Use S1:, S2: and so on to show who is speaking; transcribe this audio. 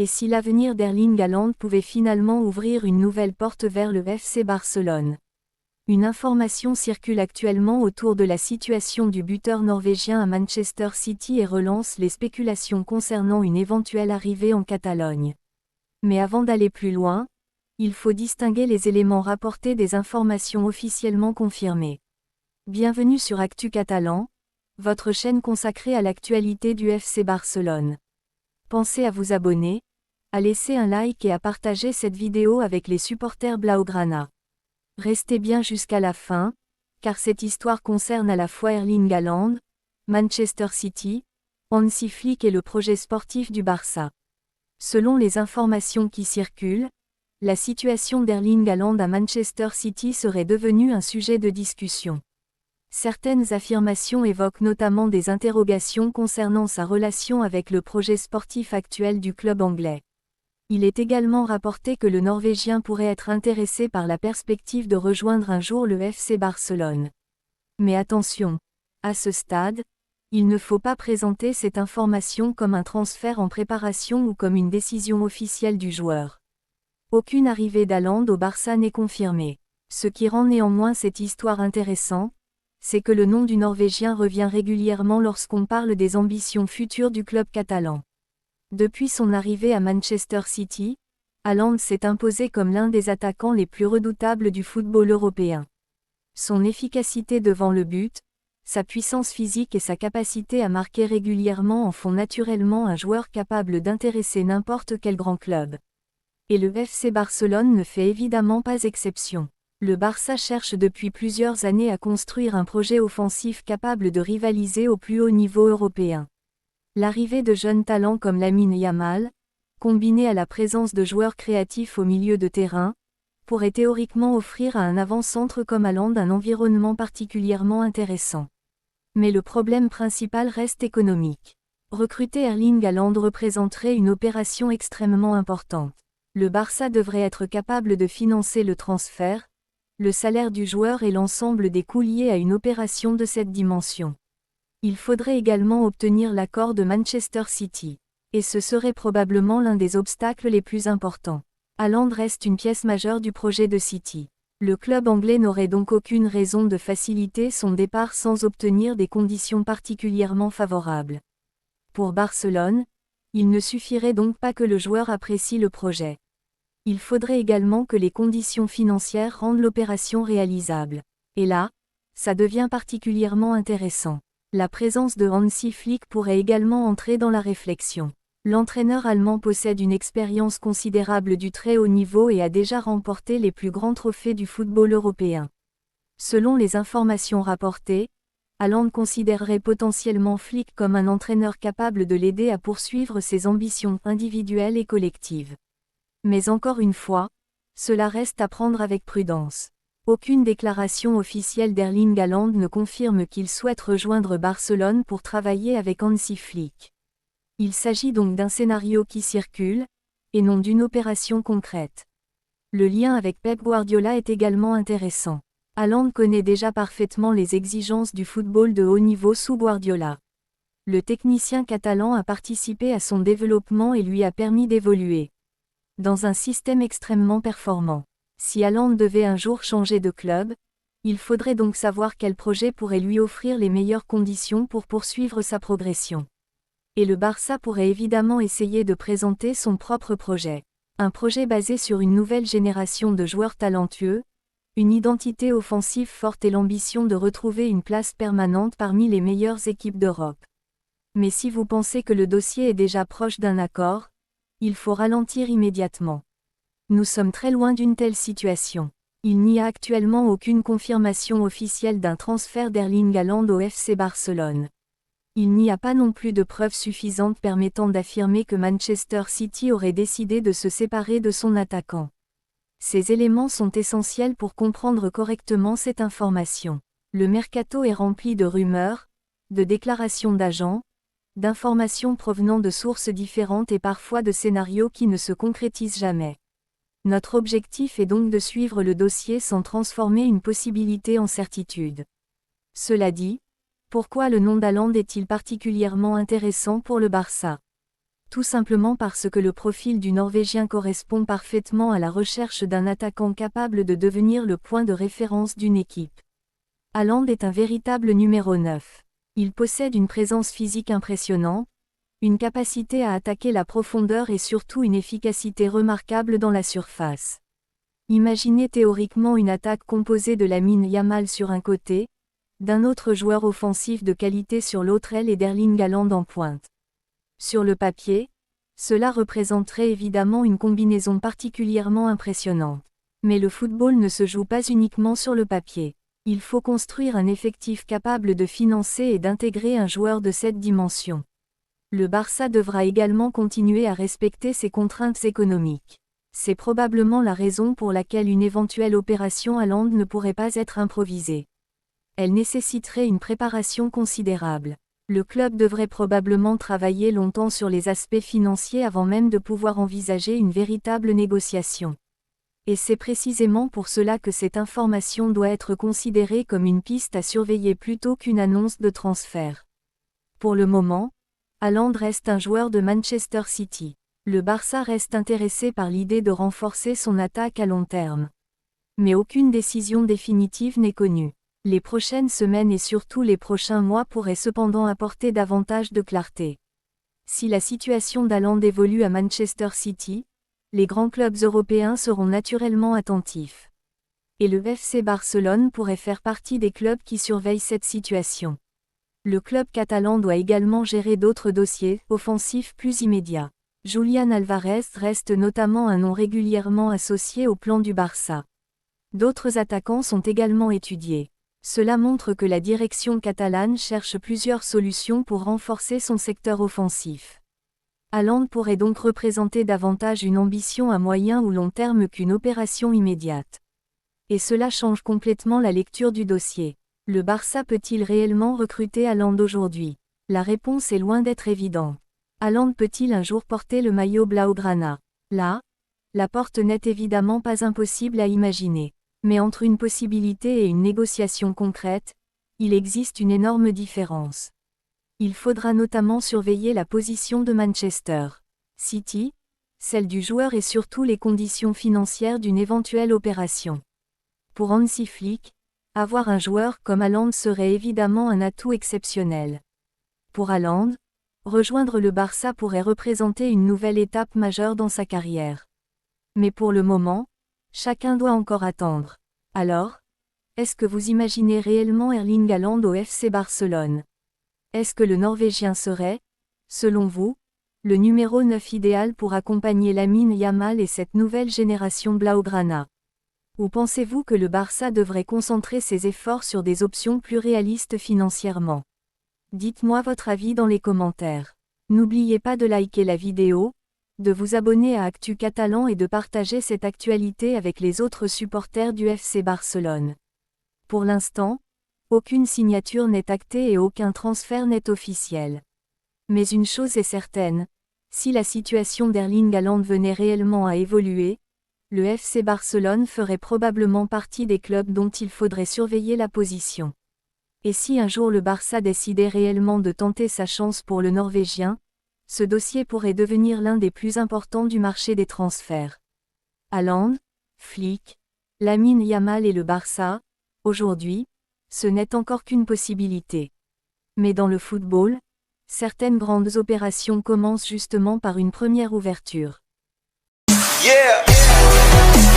S1: Et si l'avenir d'Erling Haaland pouvait finalement ouvrir une nouvelle porte vers le FC Barcelone? Une information circule actuellement autour de la situation du buteur norvégien à Manchester City et relance les spéculations concernant une éventuelle arrivée en Catalogne. Mais avant d'aller plus loin, il faut distinguer les éléments rapportés des informations officiellement confirmées. Bienvenue sur Actu Catalan, votre chaîne consacrée à l'actualité du FC Barcelone. Pensez à vous abonner, à laisser un like et à partager cette vidéo avec les supporters Blaugrana. Restez bien jusqu'à la fin, car cette histoire concerne à la fois Erling Haaland, Manchester City, Hansi Flick et le projet sportif du Barça. Selon les informations qui circulent, la situation d'Erling Haaland à Manchester City serait devenue un sujet de discussion. Certaines affirmations évoquent notamment des interrogations concernant sa relation avec le projet sportif actuel du club anglais. Il est également rapporté que le Norvégien pourrait être intéressé par la perspective de rejoindre un jour le FC Barcelone. Mais attention, à ce stade, il ne faut pas présenter cette information comme un transfert en préparation ou comme une décision officielle du joueur. Aucune arrivée d'Haaland au Barça n'est confirmée. Ce qui rend néanmoins cette histoire intéressante, c'est que le nom du Norvégien revient régulièrement lorsqu'on parle des ambitions futures du club catalan. Depuis son arrivée à Manchester City, Haaland s'est imposé comme l'un des attaquants les plus redoutables du football européen. Son efficacité devant le but, sa puissance physique et sa capacité à marquer régulièrement en font naturellement un joueur capable d'intéresser n'importe quel grand club. Et le FC Barcelone ne fait évidemment pas exception. Le Barça cherche depuis plusieurs années à construire un projet offensif capable de rivaliser au plus haut niveau européen. L'arrivée de jeunes talents comme Lamine Yamal, combinée à la présence de joueurs créatifs au milieu de terrain, pourrait théoriquement offrir à un avant-centre comme Haaland un environnement particulièrement intéressant. Mais le problème principal reste économique. Recruter Erling Haaland représenterait une opération extrêmement importante. Le Barça devrait être capable de financer le transfert, le salaire du joueur et l'ensemble des coûts liés à une opération de cette dimension. Il faudrait également obtenir l'accord de Manchester City. Et ce serait probablement l'un des obstacles les plus importants. Haaland reste une pièce majeure du projet de City. Le club anglais n'aurait donc aucune raison de faciliter son départ sans obtenir des conditions particulièrement favorables. Pour Barcelone, il ne suffirait donc pas que le joueur apprécie le projet. Il faudrait également que les conditions financières rendent l'opération réalisable. Et là, ça devient particulièrement intéressant. La présence de Hansi Flick pourrait également entrer dans la réflexion. L'entraîneur allemand possède une expérience considérable du très haut niveau et a déjà remporté les plus grands trophées du football européen. Selon les informations rapportées, Haaland considérerait potentiellement Flick comme un entraîneur capable de l'aider à poursuivre ses ambitions individuelles et collectives. Mais encore une fois, cela reste à prendre avec prudence. Aucune déclaration officielle d'Erling Haaland ne confirme qu'il souhaite rejoindre Barcelone pour travailler avec Hansi Flick. Il s'agit donc d'un scénario qui circule, et non d'une opération concrète. Le lien avec Pep Guardiola est également intéressant. Haaland connaît déjà parfaitement les exigences du football de haut niveau sous Guardiola. Le technicien catalan a participé à son développement et lui a permis d'évoluer dans un système extrêmement performant. Si Haaland devait un jour changer de club, il faudrait donc savoir quel projet pourrait lui offrir les meilleures conditions pour poursuivre sa progression. Et le Barça pourrait évidemment essayer de présenter son propre projet. Un projet basé sur une nouvelle génération de joueurs talentueux, une identité offensive forte et l'ambition de retrouver une place permanente parmi les meilleures équipes d'Europe. Mais si vous pensez que le dossier est déjà proche d'un accord, il faut ralentir immédiatement. Nous sommes très loin d'une telle situation. Il n'y a actuellement aucune confirmation officielle d'un transfert d'Erling Haaland au FC Barcelone. Il n'y a pas non plus de preuves suffisantes permettant d'affirmer que Manchester City aurait décidé de se séparer de son attaquant. Ces éléments sont essentiels pour comprendre correctement cette information. Le mercato est rempli de rumeurs, de déclarations d'agents, d'informations provenant de sources différentes et parfois de scénarios qui ne se concrétisent jamais. Notre objectif est donc de suivre le dossier sans transformer une possibilité en certitude. Cela dit, pourquoi le nom d'Haaland est-il particulièrement intéressant pour le Barça? Tout simplement parce que le profil du Norvégien correspond parfaitement à la recherche d'un attaquant capable de devenir le point de référence d'une équipe. Haaland est un véritable numéro 9. Il possède une présence physique impressionnante, une capacité à attaquer la profondeur et surtout une efficacité remarquable dans la surface. Imaginez théoriquement une attaque composée de Lamine Yamal sur un côté, d'un autre joueur offensif de qualité sur l'autre aile et d'Erling Haaland en pointe. Sur le papier, cela représenterait évidemment une combinaison particulièrement impressionnante. Mais le football ne se joue pas uniquement sur le papier. Il faut construire un effectif capable de financer et d'intégrer un joueur de cette dimension. Le Barça devra également continuer à respecter ses contraintes économiques. C'est probablement la raison pour laquelle une éventuelle opération Haaland ne pourrait pas être improvisée. Elle nécessiterait une préparation considérable. Le club devrait probablement travailler longtemps sur les aspects financiers avant même de pouvoir envisager une véritable négociation. Et c'est précisément pour cela que cette information doit être considérée comme une piste à surveiller plutôt qu'une annonce de transfert. Pour le moment, Haaland reste un joueur de Manchester City. Le Barça reste intéressé par l'idée de renforcer son attaque à long terme. Mais aucune décision définitive n'est connue. Les prochaines semaines et surtout les prochains mois pourraient cependant apporter davantage de clarté. Si la situation d'Haaland évolue à Manchester City, les grands clubs européens seront naturellement attentifs. Et le FC Barcelone pourrait faire partie des clubs qui surveillent cette situation. Le club catalan doit également gérer d'autres dossiers offensifs plus immédiats. Julián Álvarez reste notamment un nom régulièrement associé au plan du Barça. D'autres attaquants sont également étudiés. Cela montre que la direction catalane cherche plusieurs solutions pour renforcer son secteur offensif. Haaland pourrait donc représenter davantage une ambition à moyen ou long terme qu'une opération immédiate. Et cela change complètement la lecture du dossier. Le Barça peut-il réellement recruter Haaland aujourd'hui? La réponse est loin d'être évidente. Haaland peut-il un jour porter le maillot blaugrana? Là, la porte n'est évidemment pas impossible à imaginer. Mais entre une possibilité et une négociation concrète, il existe une énorme différence. Il faudra notamment surveiller la position de Manchester City, celle du joueur et surtout les conditions financières d'une éventuelle opération. Pour Hansi Flick, avoir un joueur comme Haaland serait évidemment un atout exceptionnel. Pour Haaland, rejoindre le Barça pourrait représenter une nouvelle étape majeure dans sa carrière. Mais pour le moment, chacun doit encore attendre. Alors, est-ce que vous imaginez réellement Erling Haaland au FC Barcelone? Est-ce que le Norvégien serait, selon vous, le numéro 9 idéal pour accompagner Lamine Yamal et cette nouvelle génération blaugrana? Ou pensez-vous que le Barça devrait concentrer ses efforts sur des options plus réalistes financièrement? Dites-moi votre avis dans les commentaires. N'oubliez pas de liker la vidéo, de vous abonner à Actu Catalan et de partager cette actualité avec les autres supporters du FC Barcelone. Pour l'instant, aucune signature n'est actée et aucun transfert n'est officiel. Mais une chose est certaine, si la situation d'Erling Haaland venait réellement à évoluer, le FC Barcelone ferait probablement partie des clubs dont il faudrait surveiller la position. Et si un jour le Barça décidait réellement de tenter sa chance pour le Norvégien, ce dossier pourrait devenir l'un des plus importants du marché des transferts. Haaland, Flick, Lamine Yamal et le Barça, aujourd'hui, ce n'est encore qu'une possibilité. Mais dans le football, certaines grandes opérations commencent justement par une première ouverture.
S2: Yeah!